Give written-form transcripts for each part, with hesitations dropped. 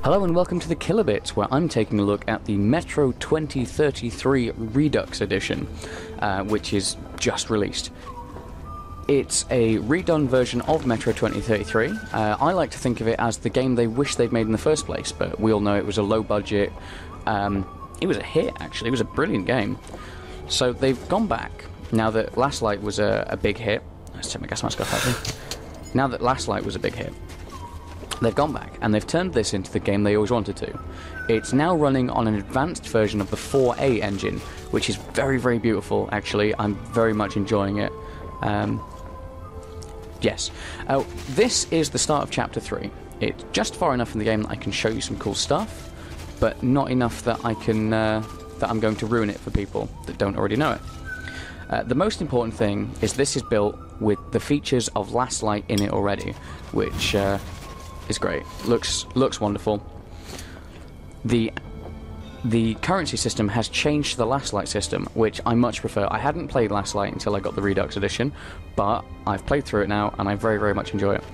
Hello and welcome to the Killer Bits, where I'm taking a look at the Metro 2033 Redux edition, which is just released. It's a redone version of Metro 2033. I like to think of it as the game they wish they'd made in the first place, but we all know it was a low budget. It was a hit, actually. It was a brilliant game. So they've gone back, now that Last Light was a big hit. Let's take my gas mask off, actually. Now that Last Light was a big hit, they've gone back and they've turned this into the game they always wanted to. It's now running on an advanced version of the 4A engine, which is very, very beautiful, actually. I'm very much enjoying it. Yes. This is the start of Chapter 3. It's just far enough in the game that I can show you some cool stuff, but not enough that I can that I'm going to ruin it for people that don't already know it. The most important thing is this is built with the features of Last Light in it already, which is great. Looks wonderful. The currency system has changed to the Last Light system, which I much prefer. I hadn't played Last Light until I got the Redux edition, but I've played through it now, and I very, very much enjoy it.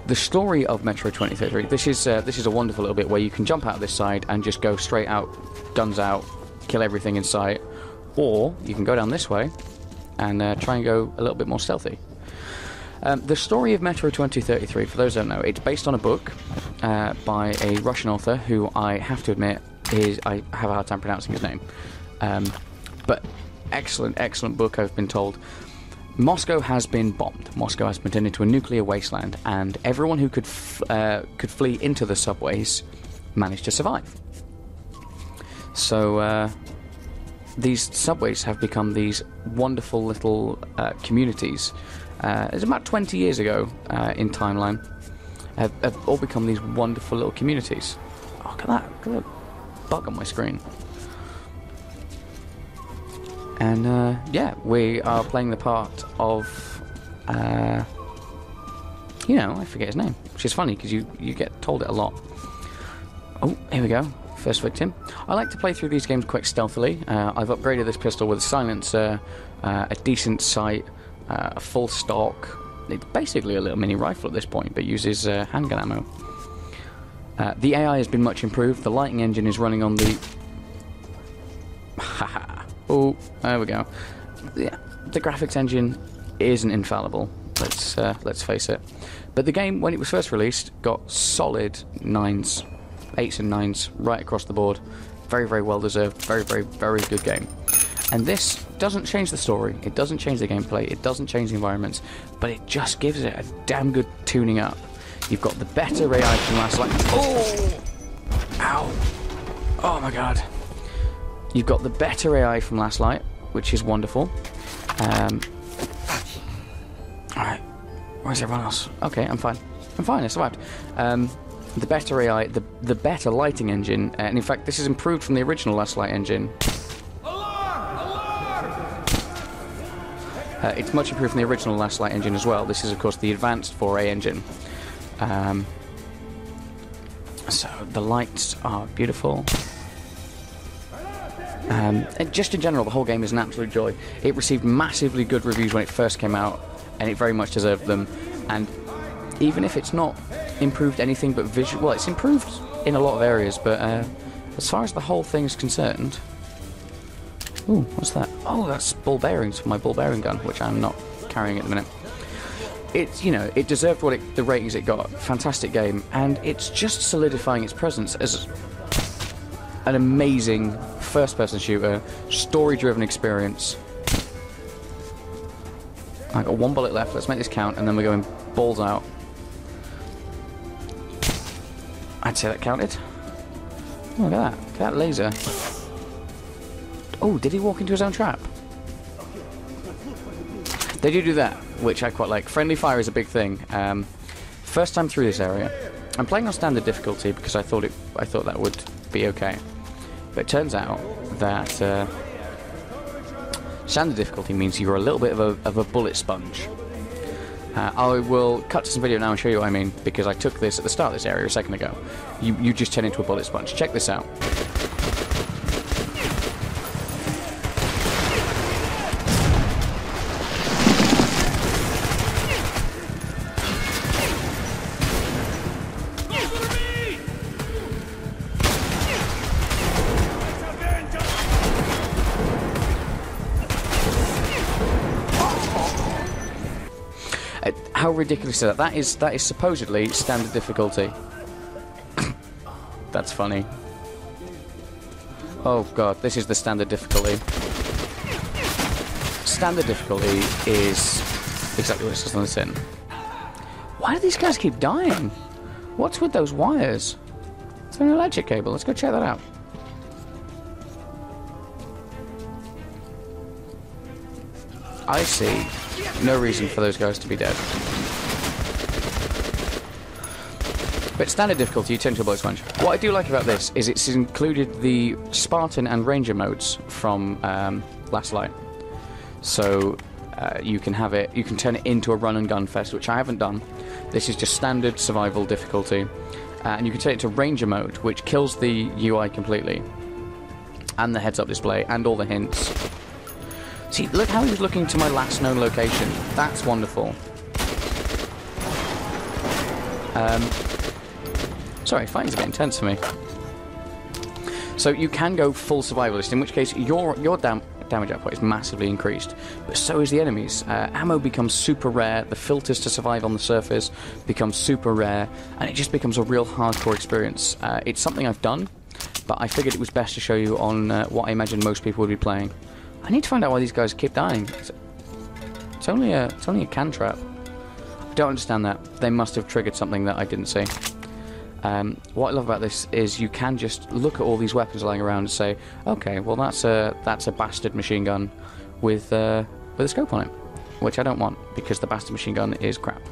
The story of Metro 2033, this is a wonderful little bit where you can jump out of this side and just go straight out, guns out, kill everything in sight, or you can go down this way and try and go a little bit more stealthy. The story of Metro 2033, for those who don't know, it's based on a book by a Russian author who I have to admit I have a hard time pronouncing his name. But excellent book, I've been told. Moscow has been bombed. Moscow has been turned into a nuclear wasteland, and everyone who could flee into the subways managed to survive. So these subways have become these wonderful little communities. It's about 20 years ago in timeline. Have all become these wonderful little communities. Oh, look at that! Look at that bug on my screen. And yeah, we are playing the part of, I forget his name, which is funny because you get told it a lot. Oh, here we go. First victim. I like to play through these games quite stealthily. I've upgraded this pistol with a silencer, a decent sight, a full stock. It's basically a little mini rifle at this point, but uses handgun ammo. The AI has been much improved. The lighting engine is running on the... Oh, there we go. Yeah, the graphics engine isn't infallible. Let's face it. But the game, when it was first released, got solid 9s, 8s and 9s right across the board. Very, very well deserved. Very, very, very good game. And this doesn't change the story, it doesn't change the gameplay, it doesn't change the environments, but it just gives it a damn good tuning up. You've got the better AI from Last Light. Oh! Ow! Oh my god. You've got the better AI from Last Light, which is wonderful. Alright. Where's everyone else? Okay, I'm fine. I survived. The better AI, the better lighting engine, and in fact this is improved from the original Last Light engine. It's much improved from the original Last Light engine as well. This is, of course, the advanced 4A engine. So the lights are beautiful. And just in general, the whole game is an absolute joy. It received massively good reviews when it first came out, and it very much deserved them. And even if it's not improved anything but visual... Well, it's improved in a lot of areas, but as far as the whole thing is concerned... Ooh, what's that? Oh, that's ball bearings for my ball bearing gun, which I'm not carrying at the minute. It's, it deserved the ratings it got. Fantastic game, and it's just solidifying its presence as an amazing first-person shooter, story-driven experience. I got one bullet left. Let's make this count, and then we're going balls out. I'd say that counted. Oh, look at that! Look at that laser. Oh, did he walk into his own trap? They do that, which I quite like. Friendly fire is a big thing. First time through this area, I'm playing on standard difficulty because I thought that would be okay. But it turns out that standard difficulty means you're a little bit of a bullet sponge. I will cut to some video now and show you what I mean, because I took this at the start of this area a second ago. You just turn into a bullet sponge. Check this out. How ridiculous is that? That is supposedly standard difficulty. That's funny. Oh god, this is the standard difficulty. Standard difficulty is exactly what it says on the tin. Why do these guys keep dying? What's with those wires? Is there an electric cable? Let's go check that out. I see no reason for those guys to be dead. But standard difficulty, you turn to a bullet sponge. What I do like about this is it's included the Spartan and Ranger modes from Last Light. So you can have it, you can turn it into a run and gun fest, which I haven't done. This is just standard survival difficulty. And you can turn it to Ranger mode, which kills the UI completely. And the heads-up display, and all the hints. See, look how he's looking to my last known location. That's wonderful. Sorry, fighting's a bit intense for me. So you can go full survivalist, in which case your damage output is massively increased, but so is the enemies. Ammo becomes super rare, the filters to survive on the surface become super rare, and it just becomes a real hardcore experience. It's something I've done, but I figured it was best to show you on what I imagine most people would be playing. I need to find out why these guys keep dying. It's only a can trap. I don't understand that. They must have triggered something that I didn't see. What I love about this is you can just look at all these weapons lying around and say, okay, well that's a bastard machine gun with a scope on it, which I don't want because the bastard machine gun is crap.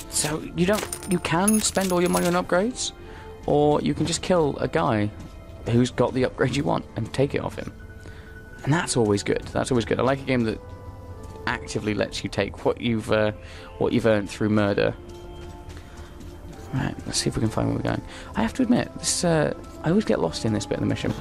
So you can spend all your money on upgrades, or you can just kill a guy who's got the upgrade you want and take it off him, and that's always good. That's always good. I like a game that actively lets you take what you've earned through murder. Right, let's see if we can find where we're going. I have to admit, this I always get lost in this bit of the mission.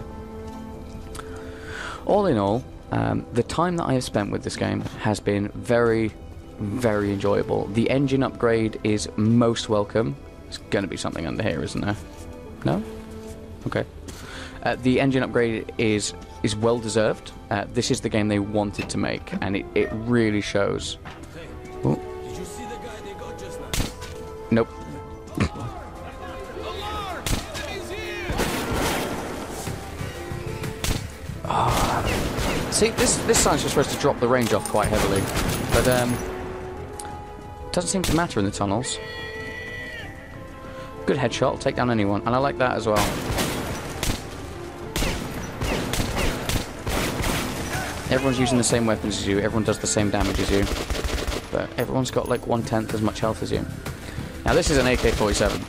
All in all, the time that I have spent with this game has been very, very enjoyable. The engine upgrade is most welcome. There's going to be something under here, isn't there? No? Okay. The engine upgrade is well deserved. This is the game they wanted to make, and it really shows. Ooh. Did you see the guy they got just now? Nope. See, this sign's just supposed to drop the range off quite heavily, but it doesn't seem to matter in the tunnels. Good headshot, I'll take down anyone, and I like that as well. Everyone's using the same weapons as you, everyone does the same damage as you, but everyone's got like 1/10 as much health as you. Now this is an AK-47.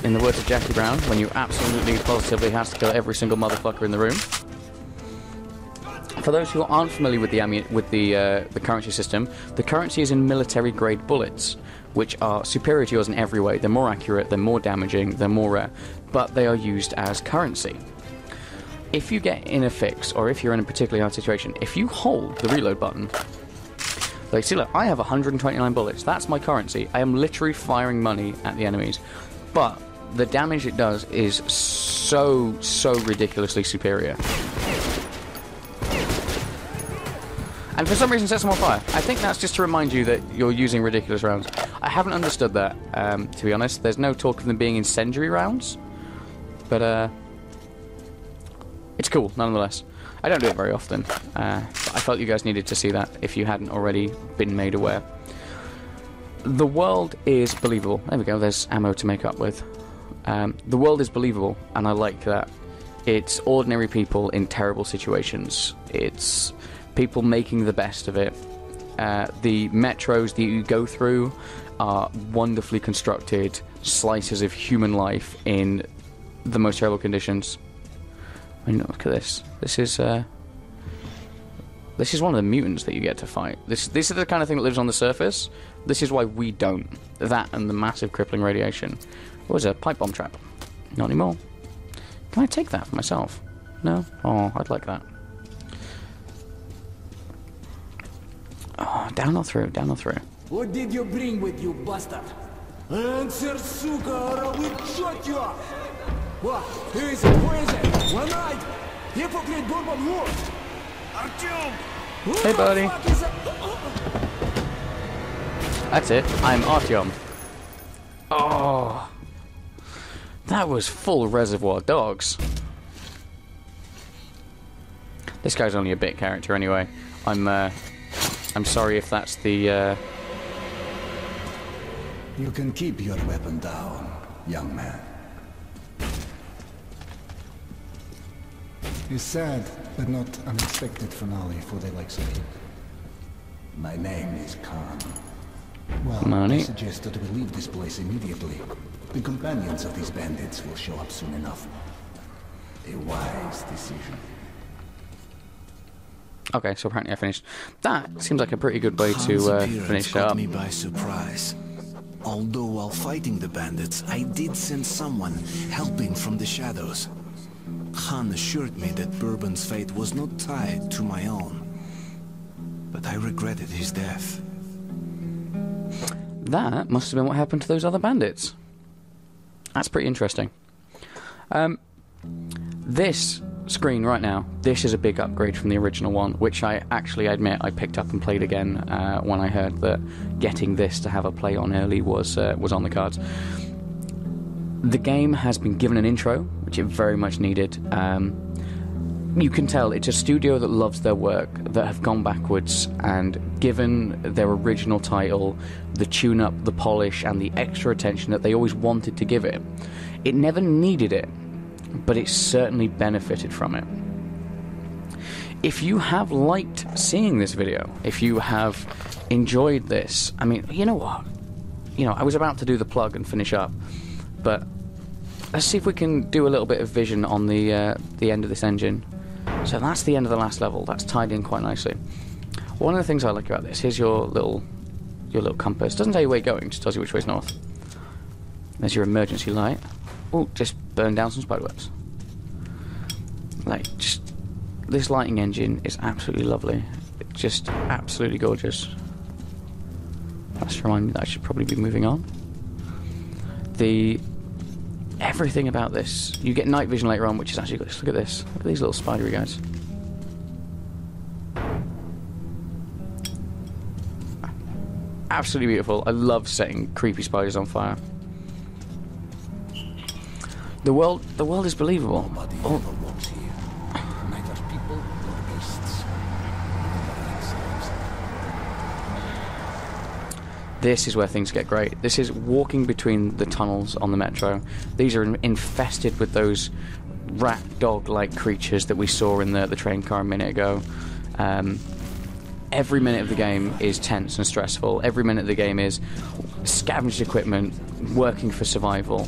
In the words of Jackie Brown, when you absolutely positively have to kill every single motherfucker in the room. For those who aren't familiar with the currency system, the currency is in military-grade bullets, which are superior to yours in every way. They're more accurate, they're more damaging, they're more rare, but they are used as currency. If you get in a fix, or if you're in a particularly hard situation, if you hold the reload button, like, see, look, I have 129 bullets. That's my currency. I am literally firing money at the enemies, but the damage it does is so ridiculously superior. And for some reason sets them on fire. I think that's just to remind you that you're using ridiculous rounds. I haven't understood that, to be honest. There's no talk of them being incendiary rounds, but it's cool nonetheless. I don't do it very often, but I felt you guys needed to see that if you hadn't already been made aware. The world is believable. There we go, there's ammo to make up with. The world is believable, and I like that. It's ordinary people in terrible situations. It's people making the best of it. The metros that you go through are wonderfully constructed slices of human life in the most terrible conditions. I mean, look at this. This is one of the mutants that you get to fight. This is the kind of thing that lives on the surface. This is why we don't. That and the massive crippling radiation. What was a pipe bomb trap? Not anymore. Can I take that for myself? No? Oh, I'd like that. Oh, down or through, down or through. What did you bring with you, bastard? Answer, suka, or I will shot you up! What? Who is it? Who is it? One night! Hypocrite Bourbon who? Артем! Hey, buddy. That's it. I'm Artyom. Oh, that was full Reservoir Dogs. This guy's only a bit character anyway. I'm sorry if that's the. You can keep your weapon down, young man. It's sad, but not unexpected finale for the likes of you. My name is Khan. Well, Money. I suggest that we leave this place immediately. The companions of these bandits will show up soon enough. A wise decision. Okay, so apparently I finished. That seems like a pretty good way to finish it up. Caught me by surprise. Although while fighting the bandits, I did sense someone helping from the shadows. Khan assured me that Bourbon's fate was not tied to my own. But I regretted his death. That must have been what happened to those other bandits. That's pretty interesting. This screen right now, this is a big upgrade from the original one, which I actually admit I picked up and played again when I heard that getting this to have a play on early was on the cards. The game has been given an intro, which it very much needed. You can tell it's a studio that loves their work, that have gone backwards and given their original title the tune-up, the polish, and the extra attention that they always wanted to give it. It never needed it, but it certainly benefited from it. If you have liked seeing this video, if you have enjoyed this, I mean, you know what? You know, I was about to do the plug and finish up, but let's see if we can do a little bit of vision on the end of this engine. So that's the end of the last level. That's tied in quite nicely. One of the things I like about this, here's your little compass. Doesn't tell you where you're going, just tells you which way's north. There's your emergency light. Oh, just burn down some spiderwebs. Like, just this lighting engine is absolutely lovely. It's just absolutely gorgeous. That's reminding me that I should probably be moving on. Everything about this. You get night vision later on, which is actually good. Look at this. Look at these little spidery guys. Absolutely beautiful. I love setting creepy spiders on fire. The world is believable. Nobody ever walks here. Neither people nor beasts. This is where things get great. This is walking between the tunnels on the metro. These are infested with those rat dog-like creatures that we saw in the train car a minute ago. Every minute of the game is tense and stressful. Every minute of the game is scavenged equipment, working for survival.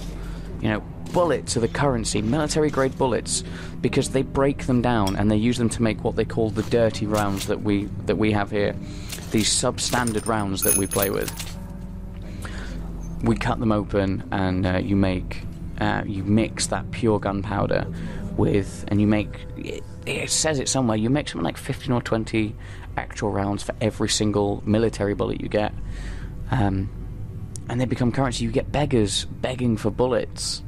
You know, bullets are the currency, military-grade bullets, because they break them down and they use them to make what they call the dirty rounds that we have here. These substandard rounds that we play with. We cut them open and you mix that pure gunpowder with, and you make, it says it somewhere, you make something like 15 or 20 actual rounds for every single military bullet you get. And they become currency. You get beggars begging for bullets.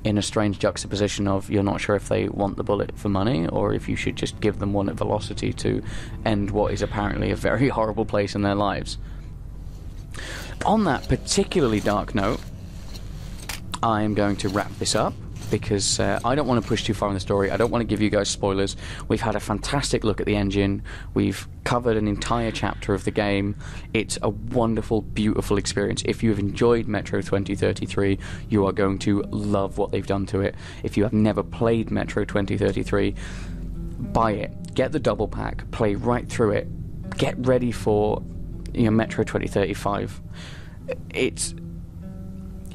In a strange juxtaposition of you're not sure if they want the bullet for money or if you should just give them one at velocity to end what is apparently a very horrible place in their lives. On that particularly dark note, I'm going to wrap this up because I don't want to push too far in the story. I don't want to give you guys spoilers. We've had a fantastic look at the engine. We've covered an entire chapter of the game. It's a wonderful, beautiful experience. If you have enjoyed Metro 2033, you are going to love what they've done to it. If you have never played Metro 2033, buy it. Get the double pack. Play right through it. Get ready for Metro 2035.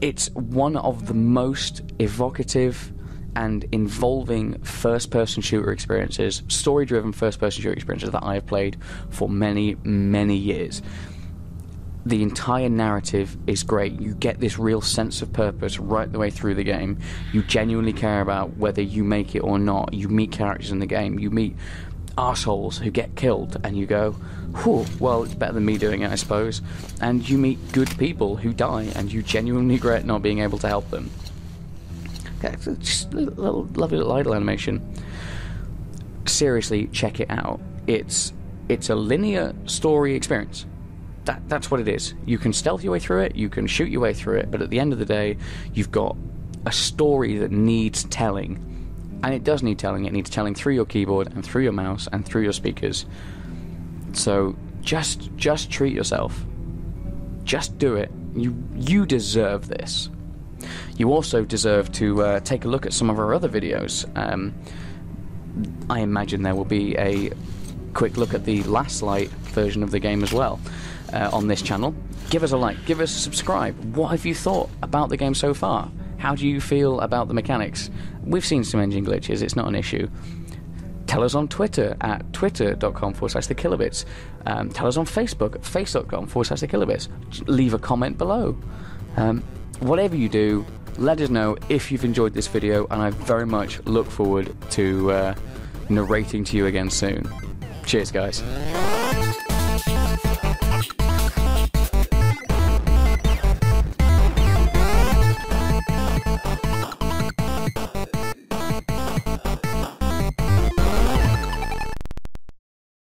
It's one of the most evocative and involving first-person shooter experiences, story-driven first-person shooter experiences that I have played for many, many years. The entire narrative is great. You get this real sense of purpose right the way through the game. You genuinely care about whether you make it or not. You meet characters in the game. You meet arseholes who get killed, and you go, whew, well, it's better than me doing it, I suppose. And you meet good people who die, and you genuinely regret not being able to help them. Okay, just a little lovely little idle animation. seriously, check it out. It's a linear story experience. That's what it is. You can stealth your way through it, you can shoot your way through it, but at the end of the day, you've got a story that needs telling. And it does need telling. It needs telling through your keyboard and through your mouse and through your speakers. So just treat yourself. Just do it. You deserve this. You also deserve to take a look at some of our other videos. I imagine there will be a quick look at the Last Light version of the game as well on this channel. Give us a like, give us a subscribe. What have you thought about the game so far? How do you feel about the mechanics? We've seen some engine glitches, it's not an issue. Tell us on Twitter at twitter.com/thekilobits. Tell us on Facebook at face.com/thekilobits. Leave a comment below. Whatever you do, let us know if you've enjoyed this video, and I very much look forward to narrating to you again soon. Cheers, guys.